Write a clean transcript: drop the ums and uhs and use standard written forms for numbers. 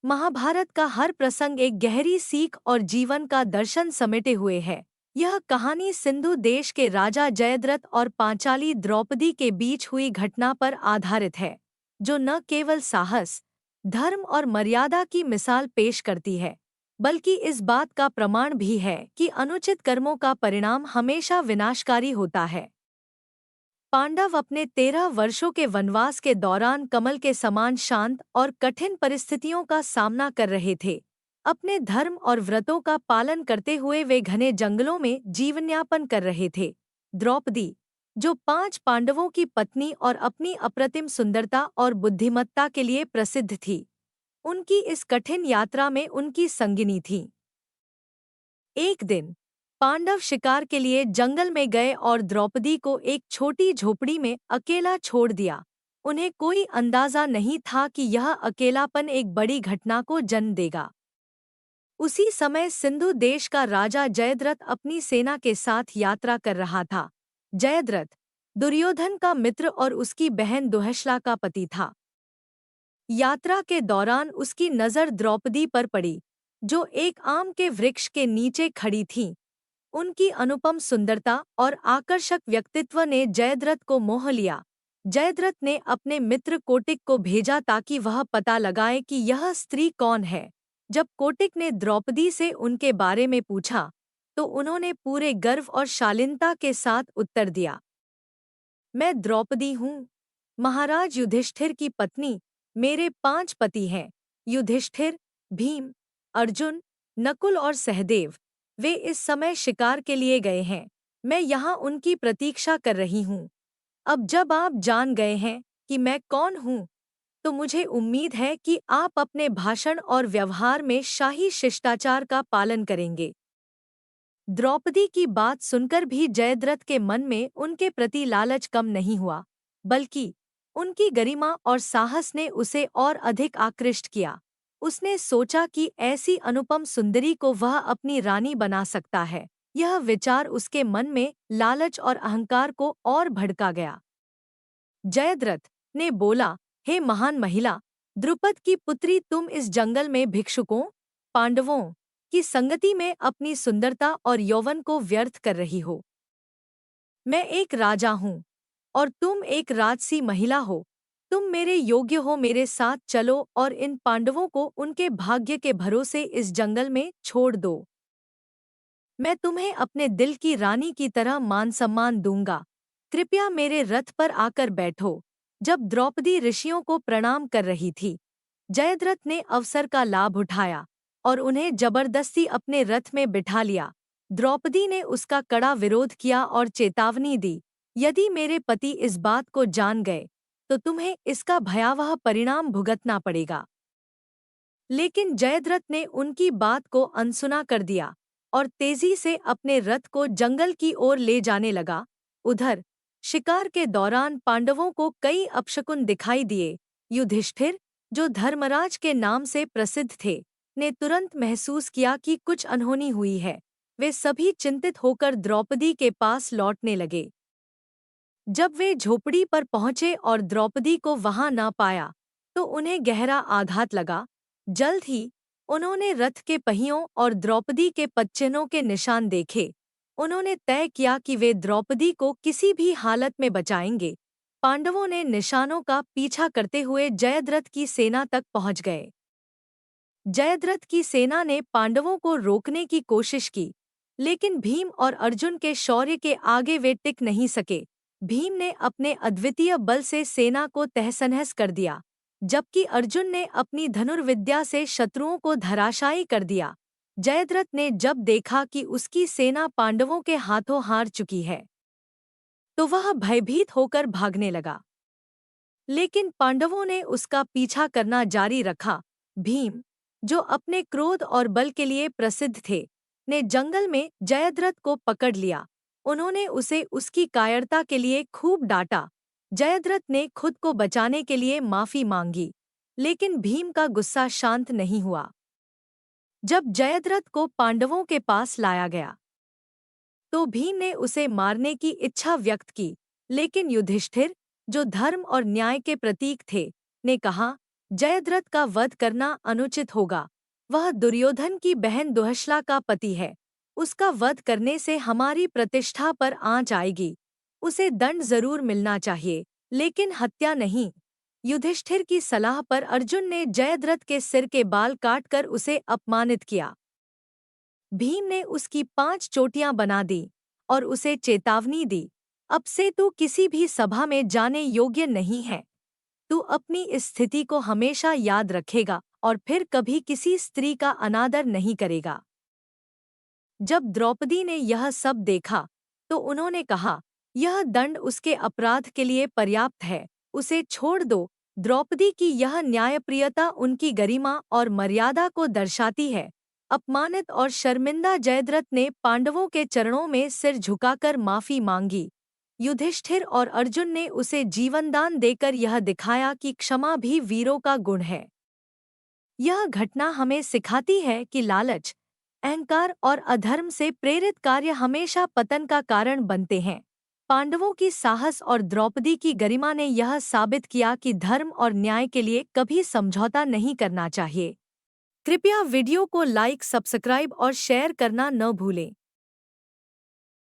महाभारत का हर प्रसंग एक गहरी सीख और जीवन का दर्शन समेटे हुए है। यह कहानी सिंधु देश के राजा जयद्रथ और पांचाली द्रौपदी के बीच हुई घटना पर आधारित है, जो न केवल साहस, धर्म और मर्यादा की मिसाल पेश करती है, बल्कि इस बात का प्रमाण भी है कि अनुचित कर्मों का परिणाम हमेशा विनाशकारी होता है। पांडव अपने 13 वर्षों के वनवास के दौरान कमल के समान शांत और कठिन परिस्थितियों का सामना कर रहे थे। अपने धर्म और व्रतों का पालन करते हुए वे घने जंगलों में जीवनयापन कर रहे थे। द्रौपदी, जो 5 पांडवों की पत्नी और अपनी अप्रतिम सुंदरता और बुद्धिमत्ता के लिए प्रसिद्ध थी, उनकी इस कठिन यात्रा में उनकी संगिनी थी। एक दिन पांडव शिकार के लिए जंगल में गए और द्रौपदी को एक छोटी झोपड़ी में अकेला छोड़ दिया। उन्हें कोई अंदाजा नहीं था कि यह अकेलापन एक बड़ी घटना को जन्म देगा। उसी समय सिंधु देश का राजा जयद्रथ अपनी सेना के साथ यात्रा कर रहा था। जयद्रथ दुर्योधन का मित्र और उसकी बहन दुहशला का पति था। यात्रा के दौरान उसकी नज़र द्रौपदी पर पड़ी, जो एक आम के वृक्ष के नीचे खड़ी थीं। उनकी अनुपम सुंदरता और आकर्षक व्यक्तित्व ने जयद्रथ को मोह लिया। जयद्रथ ने अपने मित्र कोटिक को भेजा ताकि वह पता लगाए कि यह स्त्री कौन है। जब कोटिक ने द्रौपदी से उनके बारे में पूछा, तो उन्होंने पूरे गर्व और शालीनता के साथ उत्तर दिया, मैं द्रौपदी हूँ, महाराज युधिष्ठिर की पत्नी। मेरे 5 पति हैं, युधिष्ठिर, भीम, अर्जुन, नकुल और सहदेव। वे इस समय शिकार के लिए गए हैं। मैं यहाँ उनकी प्रतीक्षा कर रही हूँ। अब जब आप जान गए हैं कि मैं कौन हूँ, तो मुझे उम्मीद है कि आप अपने भाषण और व्यवहार में शाही शिष्टाचार का पालन करेंगे। द्रौपदी की बात सुनकर भी जयद्रथ के मन में उनके प्रति लालच कम नहीं हुआ, बल्कि उनकी गरिमा और साहस ने उसे और अधिक आकृष्ट किया। उसने सोचा कि ऐसी अनुपम सुंदरी को वह अपनी रानी बना सकता है। यह विचार उसके मन में लालच और अहंकार को और भड़का गया। जयद्रथ ने बोला, हे महान महिला, द्रुपद की पुत्री, तुम इस जंगल में भिक्षुकों, पांडवों की संगति में अपनी सुंदरता और यौवन को व्यर्थ कर रही हो। मैं एक राजा हूँ और तुम एक राजसी महिला हो। तुम मेरे योग्य हो, मेरे साथ चलो और इन पांडवों को उनके भाग्य के भरोसे इस जंगल में छोड़ दो। मैं तुम्हें अपने दिल की रानी की तरह मान सम्मान दूंगा। कृपया मेरे रथ पर आकर बैठो। जब द्रौपदी ऋषियों को प्रणाम कर रही थी, जयद्रथ ने अवसर का लाभ उठाया और उन्हें जबरदस्ती अपने रथ में बिठा लिया। द्रौपदी ने उसका कड़ा विरोध किया और चेतावनी दी, यदि मेरे पति इस बात को जान गए तो तुम्हें इसका भयावह परिणाम भुगतना पड़ेगा। लेकिन जयद्रथ ने उनकी बात को अनसुना कर दिया और तेजी से अपने रथ को जंगल की ओर ले जाने लगा। उधर शिकार के दौरान पांडवों को कई अपशकुन दिखाई दिए। युधिष्ठिर, जो धर्मराज के नाम से प्रसिद्ध थे, ने तुरंत महसूस किया कि कुछ अनहोनी हुई है। वे सभी चिंतित होकर द्रौपदी के पास लौटने लगे। जब वे झोपड़ी पर पहुंचे और द्रौपदी को वहां न पाया, तो उन्हें गहरा आघात लगा। जल्द ही उन्होंने रथ के पहियों और द्रौपदी के पदचिह्नों के निशान देखे। उन्होंने तय किया कि वे द्रौपदी को किसी भी हालत में बचाएंगे। पांडवों ने निशानों का पीछा करते हुए जयद्रथ की सेना तक पहुंच गए। जयद्रथ की सेना ने पांडवों को रोकने की कोशिश की, लेकिन भीम और अर्जुन के शौर्य के आगे वे टिक नहीं सके। भीम ने अपने अद्वितीय बल से सेना को तहस-नहस कर दिया, जबकि अर्जुन ने अपनी धनुर्विद्या से शत्रुओं को धराशायी कर दिया। जयद्रथ ने जब देखा कि उसकी सेना पांडवों के हाथों हार चुकी है, तो वह भयभीत होकर भागने लगा। लेकिन पांडवों ने उसका पीछा करना जारी रखा। भीम, जो अपने क्रोध और बल के लिए प्रसिद्ध थे, ने जंगल में जयद्रथ को पकड़ लिया। उन्होंने उसे उसकी कायरता के लिए खूब डांटा। जयद्रथ ने खुद को बचाने के लिए माफी मांगी, लेकिन भीम का गुस्सा शांत नहीं हुआ। जब जयद्रथ को पांडवों के पास लाया गया, तो भीम ने उसे मारने की इच्छा व्यक्त की, लेकिन युधिष्ठिर, जो धर्म और न्याय के प्रतीक थे, ने कहा, जयद्रथ का वध करना अनुचित होगा। वह दुर्योधन की बहन दुहशला का पति है। उसका वध करने से हमारी प्रतिष्ठा पर आंच आएगी। उसे दंड जरूर मिलना चाहिए, लेकिन हत्या नहीं। युधिष्ठिर की सलाह पर अर्जुन ने जयद्रथ के सिर के बाल काटकर उसे अपमानित किया। भीम ने उसकी 5 चोटियां बना दी और उसे चेतावनी दी, अब से तू किसी भी सभा में जाने योग्य नहीं है। तू अपनी इस स्थिति को हमेशा याद रखेगा और फिर कभी किसी स्त्री का अनादर नहीं करेगा। जब द्रौपदी ने यह सब देखा तो उन्होंने कहा, यह दंड उसके अपराध के लिए पर्याप्त है, उसे छोड़ दो। द्रौपदी की यह न्यायप्रियता उनकी गरिमा और मर्यादा को दर्शाती है। अपमानित और शर्मिंदा जयद्रथ ने पांडवों के चरणों में सिर झुकाकर माफी मांगी। युधिष्ठिर और अर्जुन ने उसे जीवनदान देकर यह दिखाया कि क्षमा भी वीरों का गुण है। यह घटना हमें सिखाती है कि लालच, अहंकार और अधर्म से प्रेरित कार्य हमेशा पतन का कारण बनते हैं। पांडवों की साहस और द्रौपदी की गरिमा ने यह साबित किया कि धर्म और न्याय के लिए कभी समझौता नहीं करना चाहिए। कृपया वीडियो को लाइक, सब्सक्राइब और शेयर करना न भूलें।